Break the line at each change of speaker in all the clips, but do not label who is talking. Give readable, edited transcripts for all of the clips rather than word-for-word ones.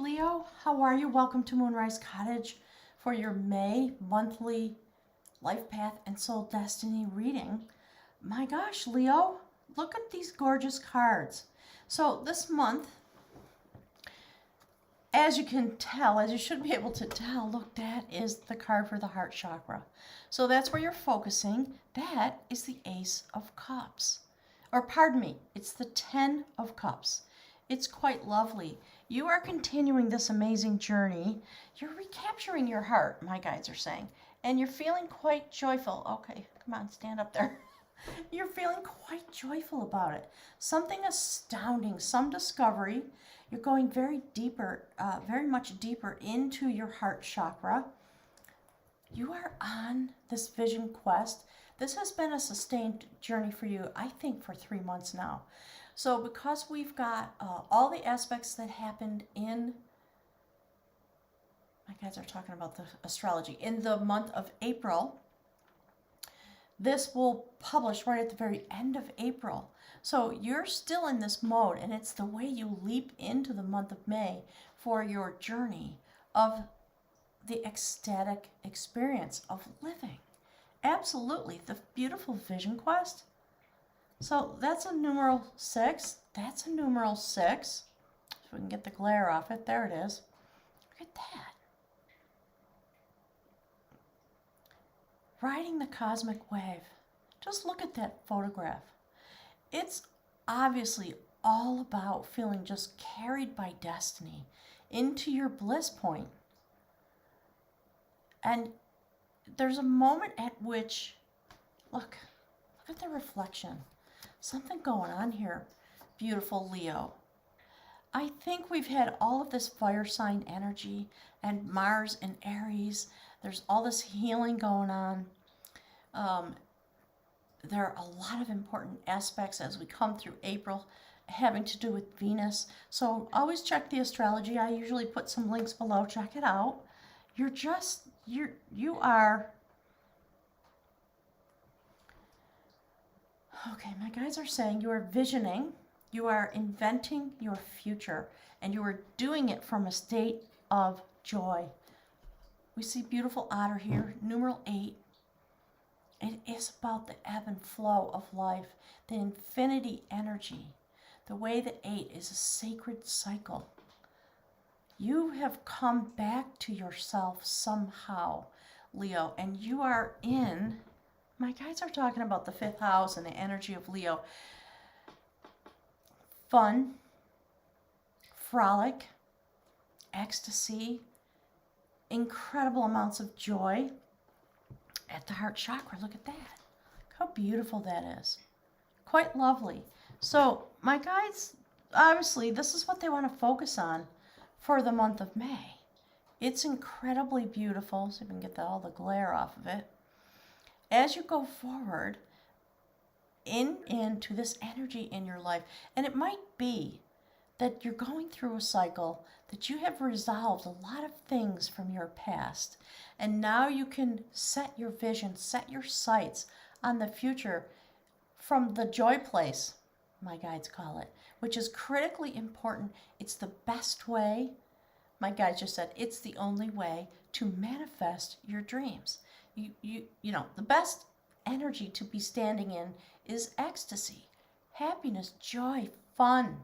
Leo, how are you? Welcome to Moonrise Cottage for your May monthly Life Path and Soul Destiny reading. My gosh, Leo, look at these gorgeous cards. So this month, as you can tell, as you should be able to tell, look, that is the card for the heart chakra. So that's where you're focusing. That is the Ace of Cups. Or pardon me, it's the 10 of Cups. It's quite lovely. You are continuing this amazing journey. You're recapturing your heart, my guides are saying. And you're feeling quite joyful. Okay, come on, stand up there. You're feeling quite joyful about it. Something astounding, some discovery. You're going very much deeper into your heart chakra. You are on this vision quest. This has been a sustained journey for you, I think, for 3 months now. So because we've got all the aspects that happened in, my guys are talking about the astrology, in the month of April, this will publish right at the very end of April. So you're still in this mode, and it's the way you leap into the month of May for your journey of the ecstatic experience of living. Absolutely, the beautiful vision quest. So that's a numeral 6. That's a numeral 6. So we can get the glare off it. There it is. Look at that. Riding the cosmic wave. Just look at that photograph. It's obviously all about feeling just carried by destiny into your bliss point. And there's a moment at which, look at the reflection. Something going on here, beautiful Leo. I think we've had all of this fire sign energy and Mars and Aries. There's all this healing going on. There are a lot of important aspects as we come through April having to do with Venus. So always check the astrology. I usually put some links below. Check it out. You are... Okay, my guys are saying you are visioning, you are inventing your future, and you are doing it from a state of joy. We see beautiful otter here, numeral 8. It is about the ebb and flow of life, the infinity energy, the way that 8 is a sacred cycle. You have come back to yourself somehow, Leo, and you are in... My guides are talking about the 5th house and the energy of Leo. Fun, frolic, ecstasy, incredible amounts of joy at the heart chakra. Look at that. Look how beautiful that is. Quite lovely. So my guides, obviously, this is what they want to focus on for the month of May. It's incredibly beautiful. So you can get all the glare off of it. As you go forward into this energy in your life, and it might be that you're going through a cycle that you have resolved a lot of things from your past, and now you can set your vision, set your sights on the future from the joy place, my guides call it, which is critically important. It's the best way, my guides just said, it's the only way to manifest your dreams. You know, the best energy to be standing in is ecstasy, happiness, joy, fun.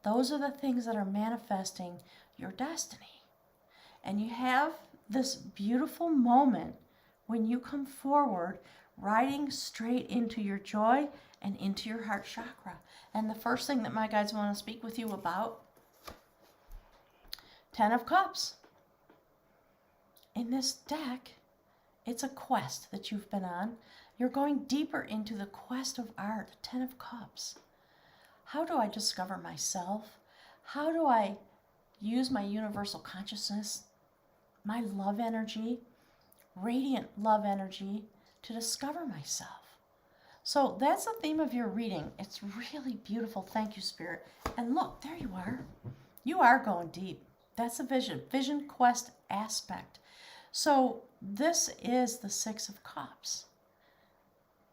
Those are the things that are manifesting your destiny. And you have this beautiful moment when you come forward, riding straight into your joy and into your heart chakra. And the first thing that my guides want to speak with you about, 10 of Cups. In this deck, it's a quest that you've been on. You're going deeper into the quest of art, 10 of Cups. How do I discover myself? How do I use my universal consciousness, my love energy, radiant love energy, to discover myself? So that's the theme of your reading. It's really beautiful. Thank you, Spirit. And look, there you are. You are going deep. That's a vision quest aspect. So this is the 6 of Cups.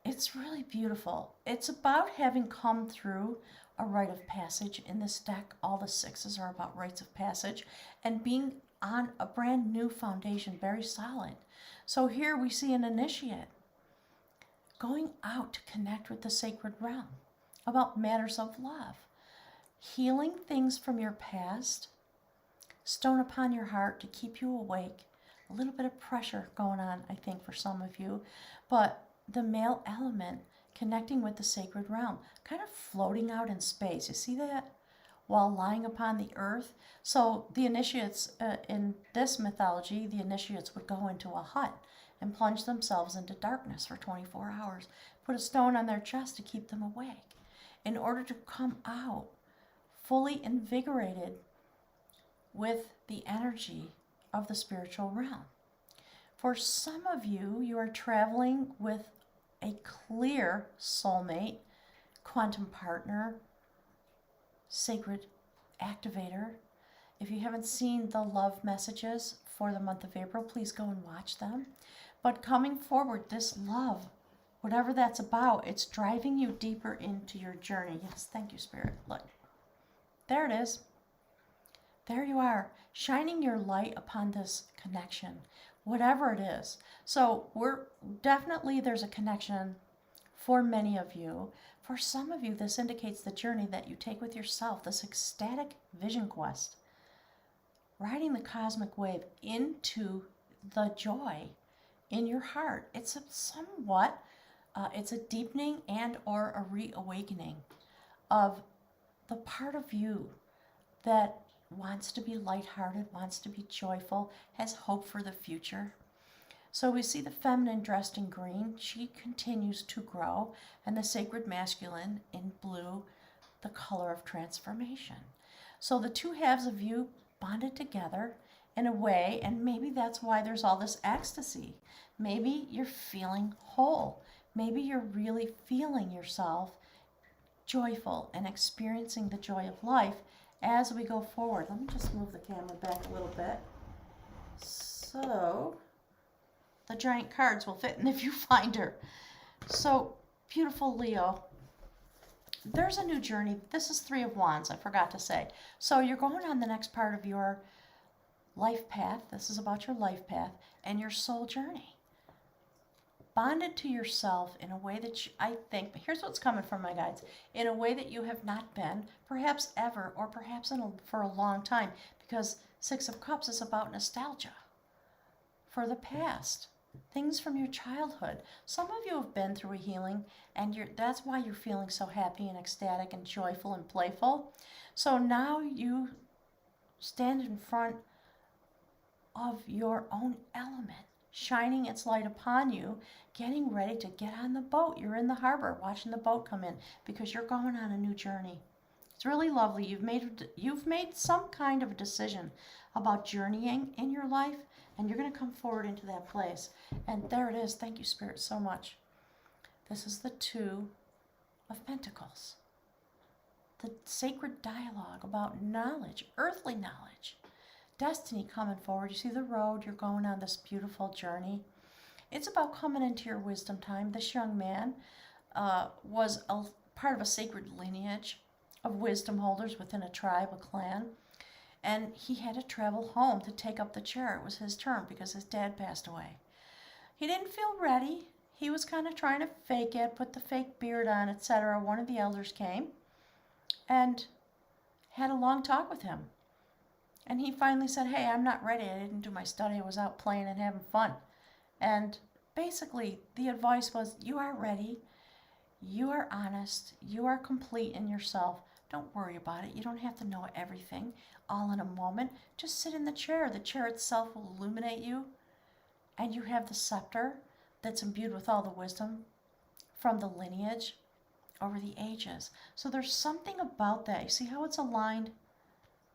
it's really beautiful. It's about having come through a rite of passage. In this deck, all the sixes are about rites of passage and being on a brand new foundation, very solid. So here we see an initiate going out to connect with the sacred realm about matters of love, healing things from your past, stone upon your heart to keep you awake. A little bit of pressure going on, I think, for some of you, but the male element connecting with the sacred realm, kind of floating out in space. You see that? While lying upon the earth. So the initiates, in this mythology, the initiates would go into a hut and plunge themselves into darkness for 24 hours, put a stone on their chest to keep them awake, in order to come out fully invigorated with the energy of the spiritual realm. For some of you, you are traveling with a clear soulmate, quantum partner, sacred activator. If you haven't seen the love messages for the month of April, please go and watch them. But coming forward, this love, whatever that's about, it's driving you deeper into your journey. Yes, thank you, Spirit. Look, there it is. There you are, shining your light upon this connection, whatever it is. So there's a connection for many of you. For some of you, this indicates the journey that you take with yourself, this ecstatic vision quest, riding the cosmic wave into the joy in your heart. It's it's a deepening and or a reawakening of the part of you that wants to be lighthearted, wants to be joyful, has hope for the future. So we see the feminine dressed in green. She continues to grow, and the sacred masculine in blue, the color of transformation. So the two halves of you bonded together in a way, and maybe that's why there's all this ecstasy. Maybe you're feeling whole. Maybe you're really feeling yourself joyful and experiencing the joy of life as we go forward. Let me just move the camera back a little bit so the giant cards will fit in the viewfinder. So, beautiful Leo, there's a new journey. This is Three of Wands, I forgot to say. So you're going on the next part of your life path. This is about your life path and your soul journey. Bonded to yourself in a way that I think, but here's what's coming from my guides, in a way that you have not been, perhaps ever, or perhaps for a long time, because Six of Cups is about nostalgia for the past, things from your childhood. Some of you have been through a healing, and that's why you're feeling so happy and ecstatic and joyful and playful. So now you stand in front of your own element, shining its light upon you, getting ready to get on the boat. You're in the harbor watching the boat come in because you're going on a new journey. It's really lovely. You've made some kind of a decision about journeying in your life, and you're going to come forward into that place. And there it is. Thank you, Spirit, so much. This is the Two of Pentacles. The sacred dialogue about knowledge, earthly knowledge. Destiny coming forward. You see the road. You're going on this beautiful journey. It's about coming into your wisdom time. This young man was a part of a sacred lineage of wisdom holders within a tribe, a clan. And he had to travel home to take up the chair. It was his turn because his dad passed away. He didn't feel ready. He was kind of trying to fake it, put the fake beard on, etc. One of the elders came and had a long talk with him. And he finally said, hey, I'm not ready. I didn't do my study. I was out playing and having fun. And basically, the advice was, you are ready. You are honest. You are complete in yourself. Don't worry about it. You don't have to know everything all in a moment. Just sit in the chair. The chair itself will illuminate you. And you have the scepter that's imbued with all the wisdom from the lineage over the ages. So there's something about that. You see how it's aligned,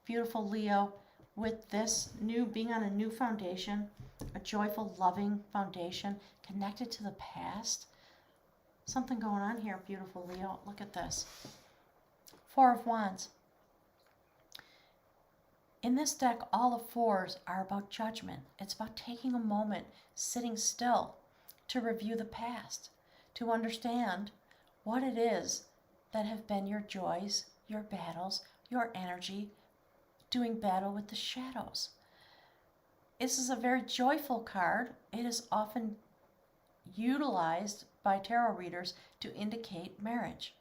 beautiful Leo, with this new, being on a new foundation, a joyful, loving foundation, connected to the past. Something going on here, beautiful Leo. Look at this. Four of Wands. In this deck, all the fours are about judgment. It's about taking a moment, sitting still to review the past, to understand what it is that have been your joys, your battles, your energy, doing battle with the shadows. This is a very joyful card. It is often utilized by tarot readers to indicate marriage.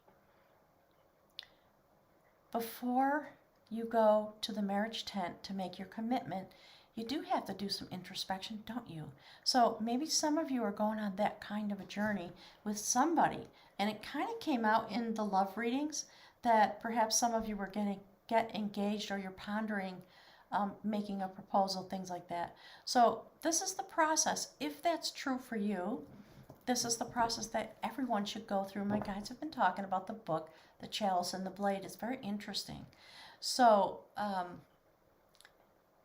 Before you go to the marriage tent to make your commitment, you do have to do some introspection, don't you? So maybe some of you are going on that kind of a journey with somebody, and it kind of came out in the love readings that perhaps some of you were going to get engaged, or you're pondering making a proposal, things like that. So this is the process. If that's true for you, this is the process that everyone should go through. My guides have been talking about the book, The Chalice and the Blade. It's very interesting. So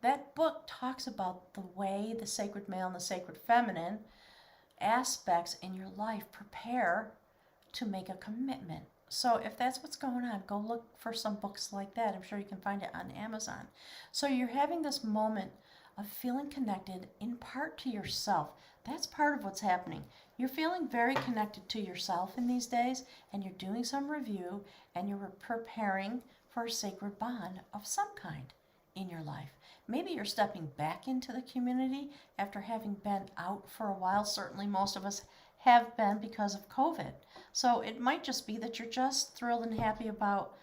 that book talks about the way the sacred male and the sacred feminine aspects in your life prepare to make a commitment. So if that's what's going on, go look for some books like that. I'm sure you can find it on Amazon. So you're having this moment of feeling connected in part to yourself. That's part of what's happening. You're feeling very connected to yourself in these days, and you're doing some review, and you're preparing for a sacred bond of some kind in your life. Maybe you're stepping back into the community after having been out for a while. Certainly most of us have been because of COVID. So it might just be that you're just thrilled and happy about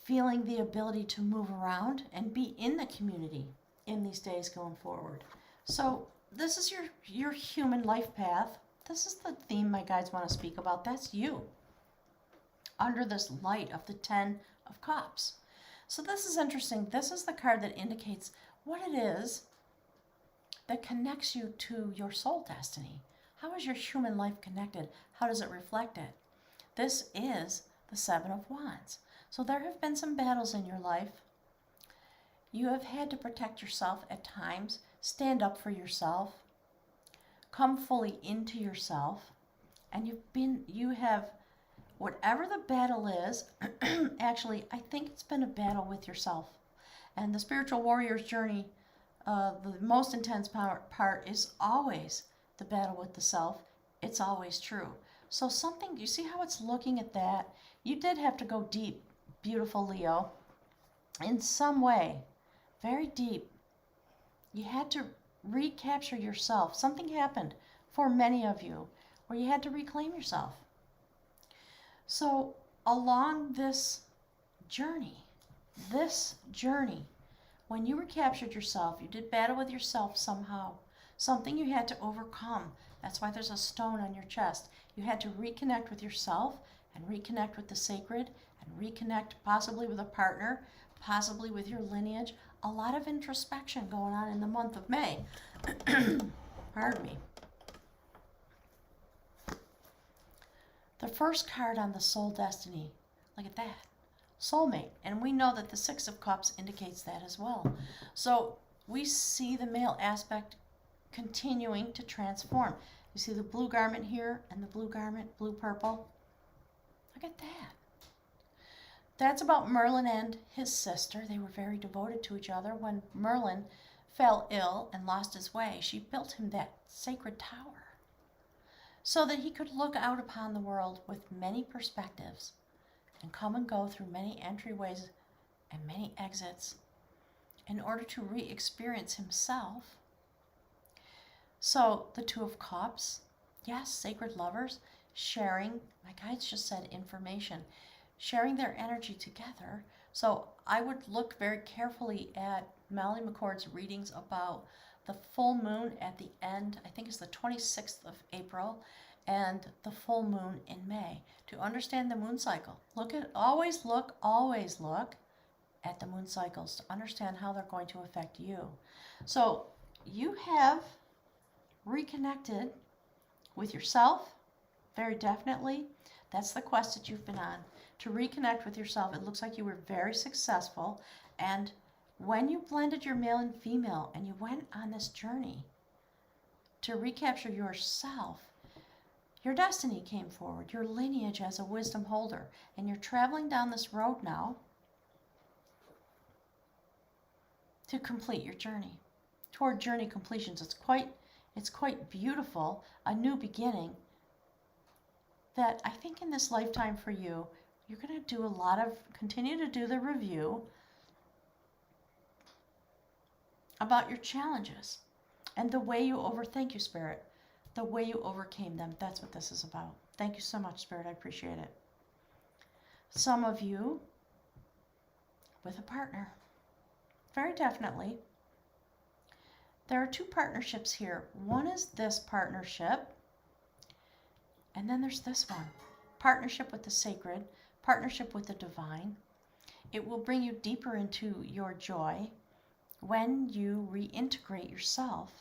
feeling the ability to move around and be in the community in these days going forward. So this is your human life path. This is the theme my guides want to speak about. That's you under this light of the 10 of Cups. So this is interesting. This is the card that indicates what it is that connects you to your soul destiny. How is your human life connected? How does it reflect it? This is the 7 of Wands. So there have been some battles in your life. You have had to protect yourself at times, stand up for yourself, come fully into yourself, and you have, whatever the battle is, actually, I think it's been a battle with yourself. And the spiritual warrior's journey, the most intense part is always the battle with the self. It's always true. So something, you see how it's looking at that? You did have to go deep, beautiful Leo, in some way, very deep. You had to recapture yourself. Something happened for many of you where you had to reclaim yourself. So along this journey, when you recaptured yourself, you did battle with yourself somehow. Something you had to overcome. That's why there's a stone on your chest. You had to reconnect with yourself and reconnect with the sacred and reconnect possibly with a partner, possibly with your lineage. A lot of introspection going on in the month of May. Pardon me. The first card on the soul destiny, look at that, soulmate. And we know that the 6 of Cups indicates that as well. So we see the male aspect continuing to transform. You see the blue garment here and the blue garment, blue-purple. Look at that. That's about Merlin and his sister. They were very devoted to each other. When Merlin fell ill and lost his way, she built him that sacred tower so that he could look out upon the world with many perspectives and come and go through many entryways and many exits in order to re-experience himself. So the 2 of Cups, yes, sacred lovers, sharing, my guides just said information, sharing their energy together. So I would look very carefully at Molly McCord's readings about the full moon at the end, I think it's the 26th of April, and the full moon in May to understand the moon cycle. Always look at the moon cycles to understand how they're going to affect you. So you have reconnected with yourself, very definitely. That's the quest that you've been on, to reconnect with yourself. It looks like you were very successful, and when you blended your male and female and you went on this journey to recapture yourself, your destiny came forward, your lineage as a wisdom holder, and you're traveling down this road now to complete your journey, toward journey completions. It's quite beautiful, a new beginning, that I think in this lifetime for you, you're going to do continue to do the review about your challenges and the way you thank you, Spirit, the way you overcame them. That's what this is about. Thank you so much, Spirit. I appreciate it. Some of you with a partner. Very definitely. There are two partnerships here. One is this partnership, and then there's this one. Partnership with the sacred, partnership with the divine. It will bring you deeper into your joy when you reintegrate yourself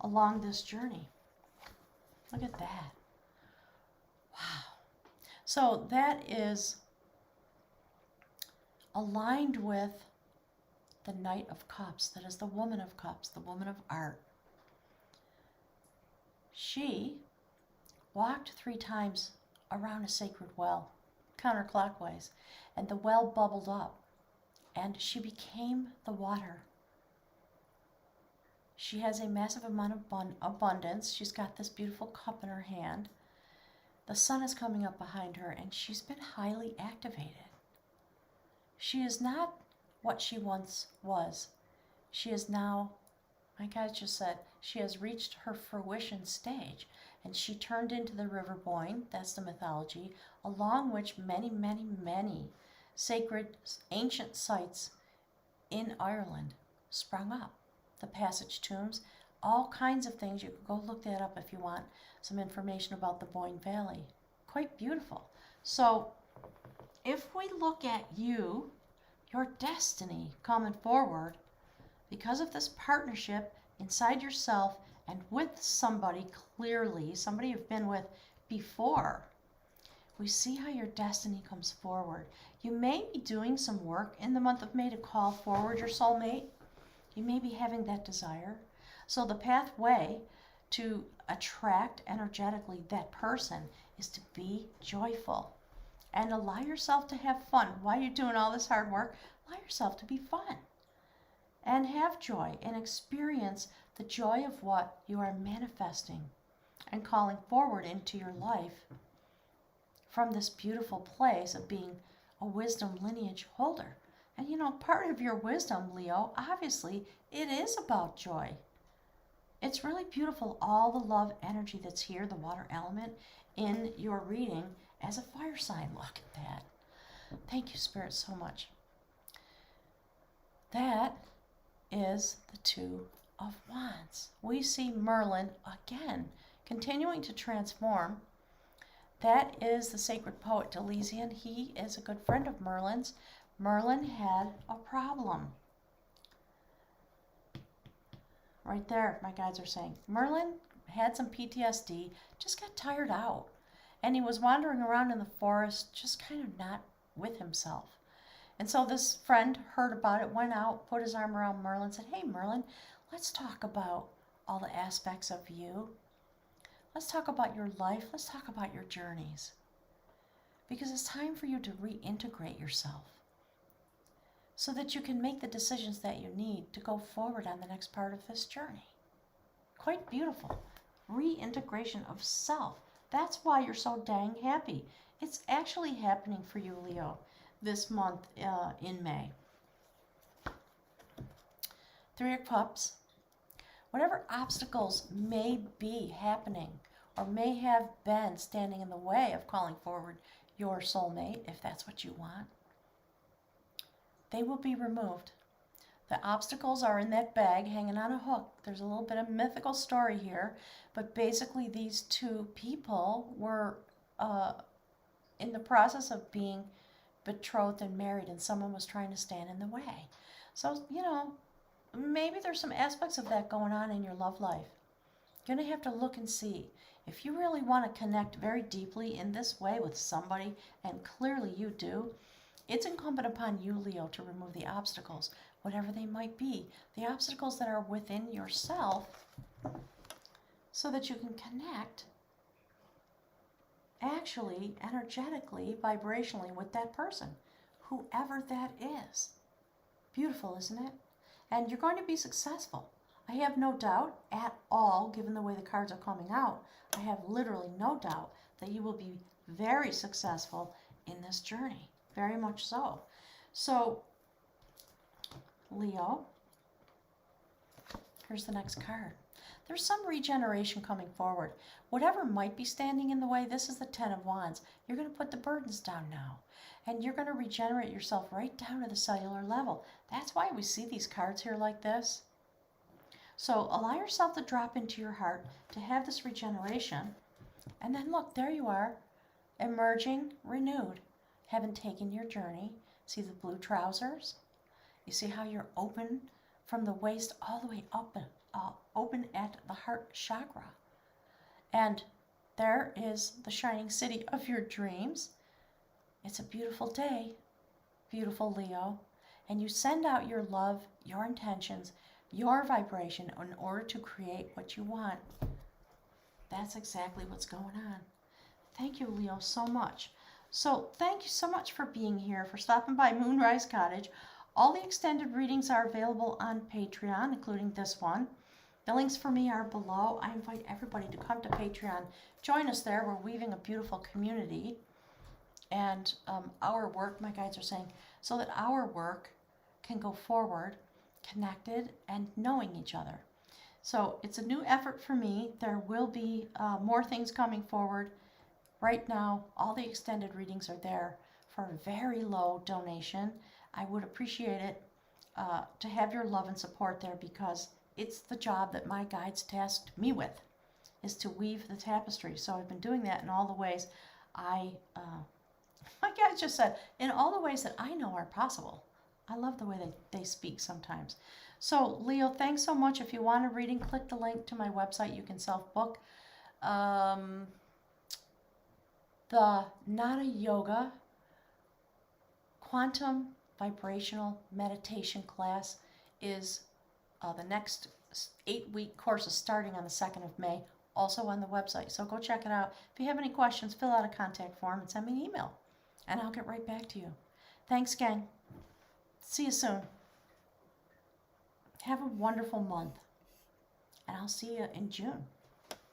along this journey. Look at that. Wow. So that is aligned with the Knight of Cups. That is the Woman of Cups, the woman of art. She walked 3 times around a sacred well, counterclockwise, and the well bubbled up, and she became the water. She has a massive amount of abundance. She's got this beautiful cup in her hand. The sun is coming up behind her, and she's been highly activated. She is not what she once was. She is now, my God just said, she has reached her fruition stage, and she turned into the River Boyne, that's the mythology, along which many, many, many sacred ancient sites in Ireland sprung up. The Passage Tombs, all kinds of things. You can go look that up if you want some information about the Boyne Valley. Quite beautiful. So if we look at you, your destiny coming forward, because of this partnership inside yourself and with somebody, clearly, somebody you've been with before, we see how your destiny comes forward. You may be doing some work in the month of May to call forward your soulmate. You may be having that desire. So the pathway to attract energetically that person is to be joyful and allow yourself to have fun. While you're doing all this hard work, allow yourself to be fun and have joy and experience the joy of what you are manifesting and calling forward into your life from this beautiful place of being a wisdom lineage holder. And you know, part of your wisdom, Leo, obviously, it is about joy. It's really beautiful, all the love energy that's here, the water element, in your reading as a fire sign. Look at that. Thank you, Spirit, so much. That is the Two of Wands. We see Merlin again, continuing to transform. That is the sacred poet Deleuzian. He is a good friend of Merlin's. Merlin had a problem. Right there, my guides are saying. Merlin had some PTSD, just got tired out. And he was wandering around in the forest, just kind of not with himself. And so this friend heard about it, went out, put his arm around Merlin, said, "Hey, Merlin, let's talk about all the aspects of you. Let's talk about your life. Let's talk about your journeys. Because it's time for you to reintegrate yourself so that you can make the decisions that you need to go forward on the next part of this journey." Quite beautiful. Reintegration of self. That's why you're so dang happy. It's actually happening for you, Leo, this month in May. 3 of Cups. Whatever obstacles may be happening or may have been standing in the way of calling forward your soulmate, if that's what you want, they will be removed. The obstacles are in that bag hanging on a hook. There's a little bit of mythical story here, but basically these two people were in the process of being betrothed and married, and someone was trying to stand in the way. So, you know, maybe there's some aspects of that going on in your love life. You're going to have to look and see. If you really want to connect very deeply in this way with somebody, and clearly you do, it's incumbent upon you, Leo, to remove the obstacles, whatever they might be, the obstacles that are within yourself, so that you can connect actually, energetically, vibrationally with that person, whoever that is. Beautiful, isn't it? And you're going to be successful. I have no doubt at all, given the way the cards are coming out, I have literally no doubt that you will be very successful in this journey. Very much so. So, Leo, here's the next card. There's some regeneration coming forward. Whatever might be standing in the way, this is the Ten of Wands. You're going to put the burdens down now. And you're going to regenerate yourself right down to the cellular level. That's why we see these cards here like this. So allow yourself to drop into your heart to have this regeneration. And then look, there you are, emerging, renewed, having taken your journey. See the blue trousers? You see how you're open from the waist all the way up, open at the heart chakra. And there is the shining city of your dreams. It's a beautiful day, beautiful Leo. And you send out your love, your intentions, your vibration in order to create what you want. That's exactly what's going on. Thank you, Leo, so much. So thank you so much for being here, for stopping by Moonrise Cottage. All the extended readings are available on Patreon, including this one. The links for me are below. I invite everybody to come to Patreon. Join us there. We're weaving a beautiful community. And our work, my guides are saying, so that our work can go forward, connected and knowing each other. So it's a new effort for me. There will be more things coming forward. Right now, all the extended readings are there for a very low donation. I would appreciate it to have your love and support there, because it's the job that my guides tasked me with, is to weave the tapestry. So I've been doing that in all the ways my guides just said, in all the ways that I know are possible. I love the way they speak sometimes. So Leo, thanks so much. If you want a reading, click the link to my website. You can self-book. The Nada Yoga Quantum Vibrational Meditation class is the next 8-week course is starting on the 2nd of May, also on the website. So go check it out. If you have any questions, fill out a contact form and send me an email, and I'll get right back to you. Thanks, gang. See you soon. Have a wonderful month, and I'll see you in June.